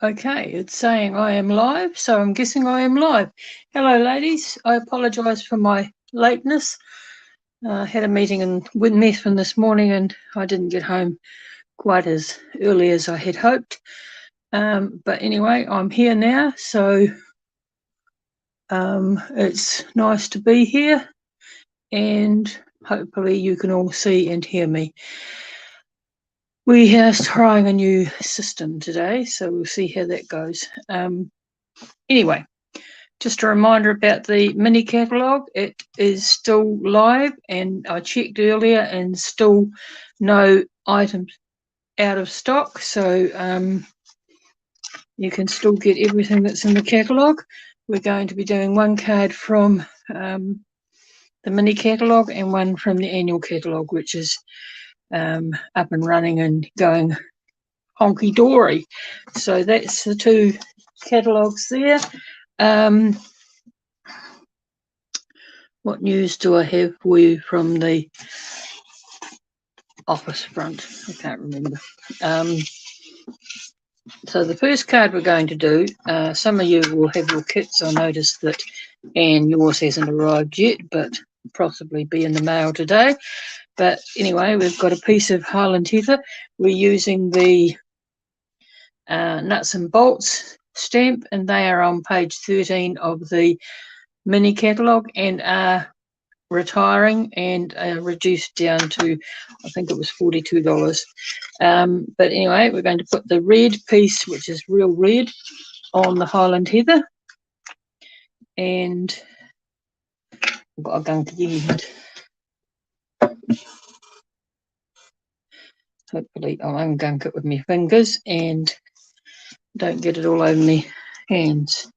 Okay, it's saying I am live, so I'm guessing I am live. Hello, ladies. I apologise for my lateness. I had a meeting in Methven this morning and I didn't get home quite as early as I had hoped. But anyway, I'm here now, so it's nice to be here and hopefully you can all see and hear me. We are trying a new system today, so we'll see how that goes. Anyway, just a reminder about the mini catalogue. It is still live, and I checked earlier and still no items out of stock. So you can still get everything that's in the catalogue. We're going to be doing one card from the mini catalogue and one from the annual catalogue, which is up and running and going honky-dory. So that's the two catalogues there. What news do I have for you from the office front? I can't remember. So the first card we're going to do, some of you will have your kits. I noticed that Anne, yours hasn't arrived yet, but possibly be in the mail today. But anyway, we've got a piece of Highland Heather. We're using the nuts and bolts stamp, and they are on page 13 of the mini catalogue and are retiring and reduced down to, I think it was $42. But anyway, we're going to put the red piece, which is real red, on the Highland Heather, and I've got a gunk again. Hopefully I'll ungunk it with my fingers and don't get it all over my hands.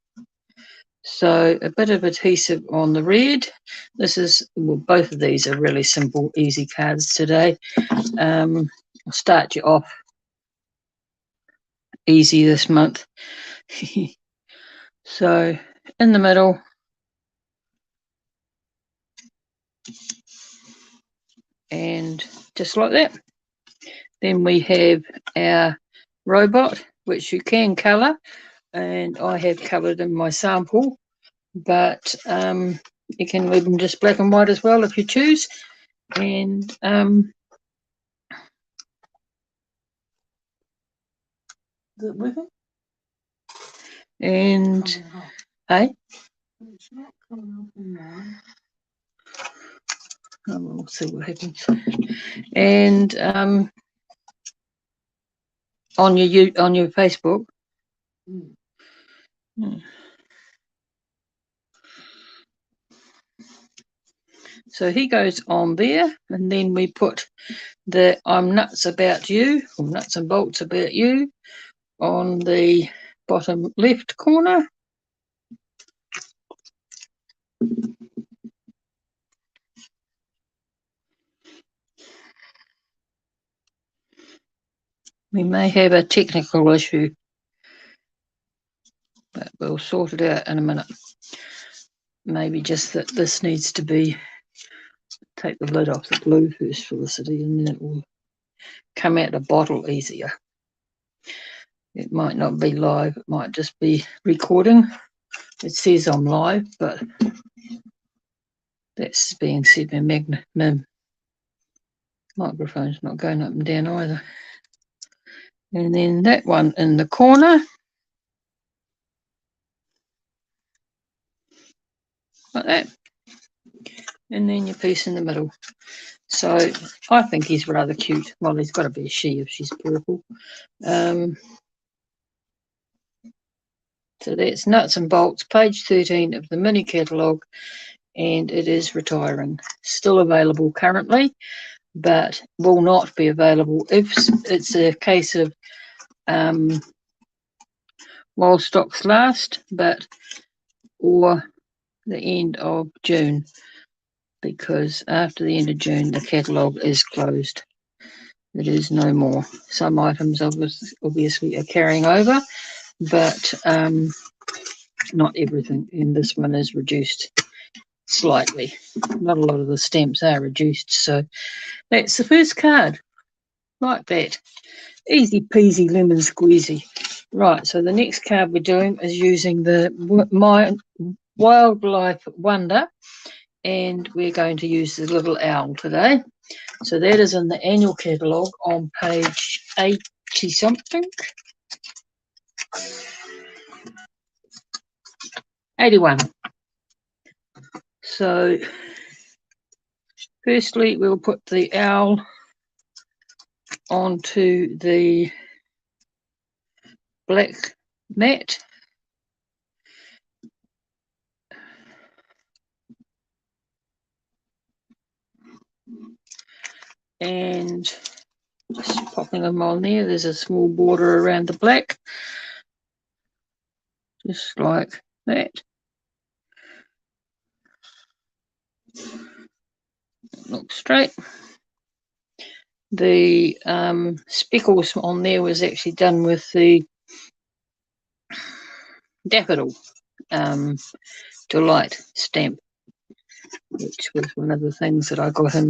So a bit of adhesive on the red. This is, well, both of these are really simple, easy cards today. I'll start you off easy this month. So in the middle, and just like that. Then we have our robot, which you can colour, and I have coloured in my sample, but you can leave them just black and white as well if you choose. And is it working? And hey, we'll see what happens. And on your Facebook. So he goes on there, and then we put the I'm nuts about you, or nuts and bolts about you, on the bottom left corner. We may have a technical issue, but we'll sort it out in a minute. Maybe just that this needs to be, take the lid off the glue first, Felicity, and then it will come out the bottle easier. It might not be live, it might just be recording. It says I'm live, but that's being said, my microphone's not going up and down either. And then that one in the corner, like that. And then your piece in the middle. So I think he's rather cute. Well, he's got to be a she if she's purple. So that's Nuts and Bolts, page 13 of the mini catalogue, and it is retiring. Still available currently, but will not be available if it's a case of while stocks last, but or the end of June, because after the end of June the catalogue is closed. It is no more. Some items obviously are carrying over, but not everything, and this one is reduced slightly. Not a lot of the stamps are reduced, so that's the first card. Like that. Easy peasy lemon squeezy. Right, so the next card we're doing is using the My Wildlife Wonder, and we're going to use the little owl today. So that is in the annual catalogue on page 80 something. 81. So firstly we'll put the owl onto the black mat. And just popping them on there. There's a small border around the black, just like that. Look straight. The speckles on there was actually done with the daffodil delight stamp, which was one of the things that I got in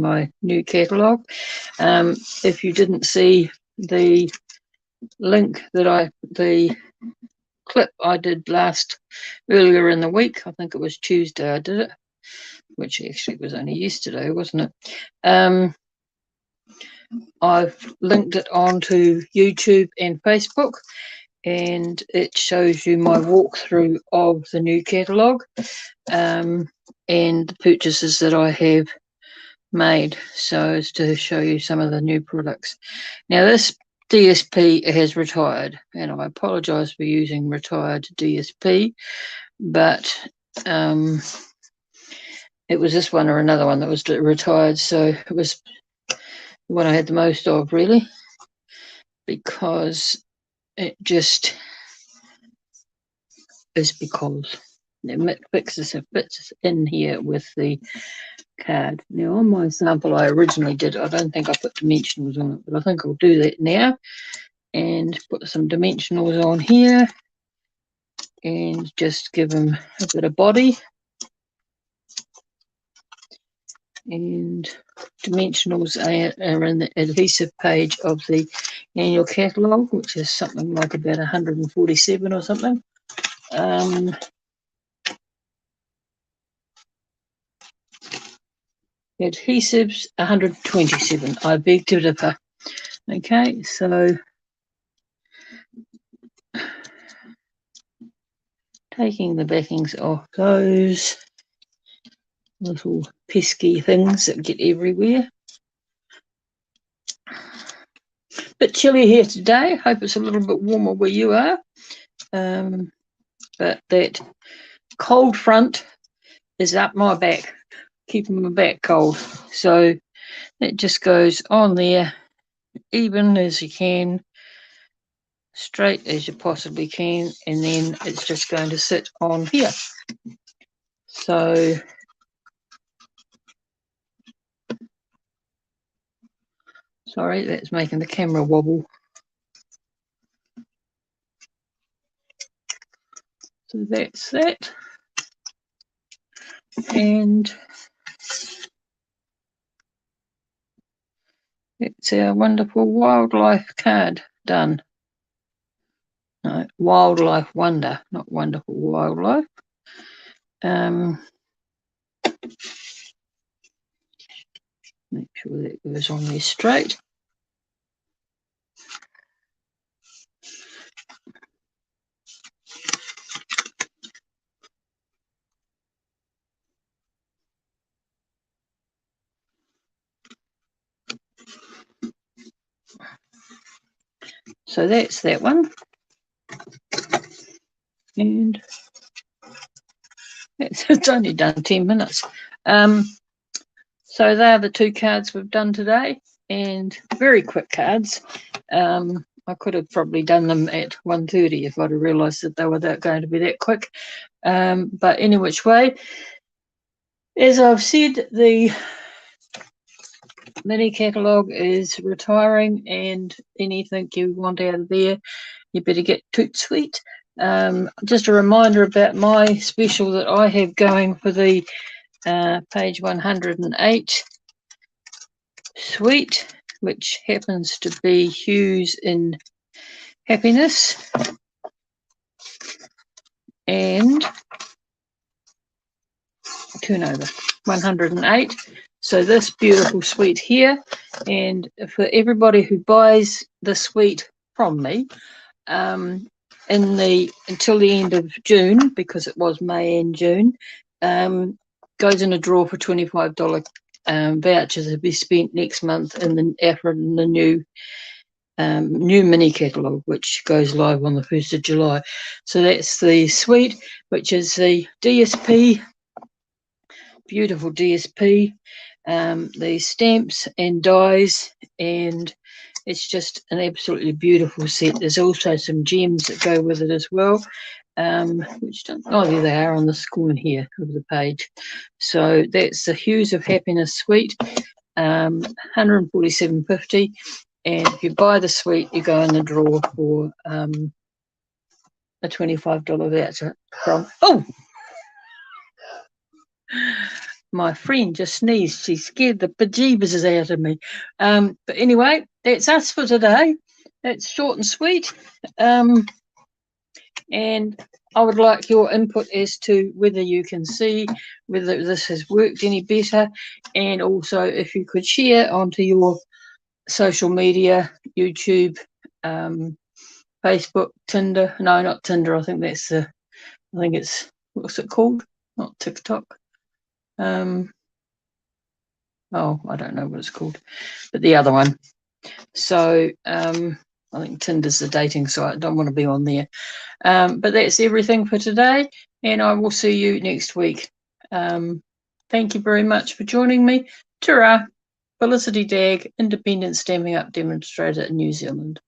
my new catalogue. If you didn't see the link that the clip I did earlier in the week, I think it was Tuesday I did it, which actually was only yesterday, wasn't it? I've linked it onto YouTube and Facebook, and it shows you my walkthrough of the new catalogue and the purchases that I have made, so as to show you some of the new products. Now this DSP has retired, and I apologise for using retired DSP, but it was this one or another one that was retired, so it was the one I had the most of, really, because it just is because it fits in here with the card. Now on my sample I originally did, I don't think I put dimensionals on it, but I think I'll do that now and put some dimensionals on here and just give them a bit of body. And dimensionals are in the adhesive page of the annual catalogue, which is something like about 147 or something. Adhesives 127. I beg to differ. Okay, so taking the backings off those little pesky things that get everywhere. Bit chilly here today. Hope it's a little bit warmer where you are. But that cold front is up my back, keeping my back cold. So it just goes on there, even as you can, straight as you possibly can, and then it's just going to sit on here. So sorry, that's making the camera wobble. So that's that. And it's our wonderful wildlife card done. No, Wildlife Wonder, not Wonderful Wildlife. Make sure that goes on there straight. So that's that one. And it's only done 10 minutes. So they're the two cards we've done today, and very quick cards. I could have probably done them at 1:30 if I'd have realised that they were going to be that quick. But any which way, as I've said, the mini catalogue is retiring, and anything you want out of there, you better get Toot Sweet. Just a reminder about my special that I have going for the page 108 suite, which happens to be hues in Happiness, and turnover, 108. So this beautiful suite here, and for everybody who buys the suite from me, until the end of June, because it was May and June, goes in a draw for $25 vouchers to be spent next month in the new mini catalogue, which goes live on the 1st of July. So that's the suite, which is the DSP, beautiful DSP, the stamps and dies, and it's just an absolutely beautiful set. There's also some gems that go with it as well, which don't, oh, there they are on this corner here of the page. So that's the Hues of Happiness suite, $147.50. And if you buy the suite, you go in the draw for a $25 voucher from, oh, my friend just sneezed. She scared the bejeebers out of me. But anyway, that's us for today. It's short and sweet. And I would like your input as to whether you can see whether this has worked any better. And also if you could share onto your social media, YouTube, Facebook, Tinder. No, not Tinder. I think it's, what's it called? Not TikTok. Oh, I don't know what it's called, but the other one. So I think Tinder's the dating site. I don't want to be on there. But that's everything for today, and I will see you next week. Thank you very much for joining me. Ta-ra. Felicity Dagg, Independent Stamping Up Demonstrator in New Zealand.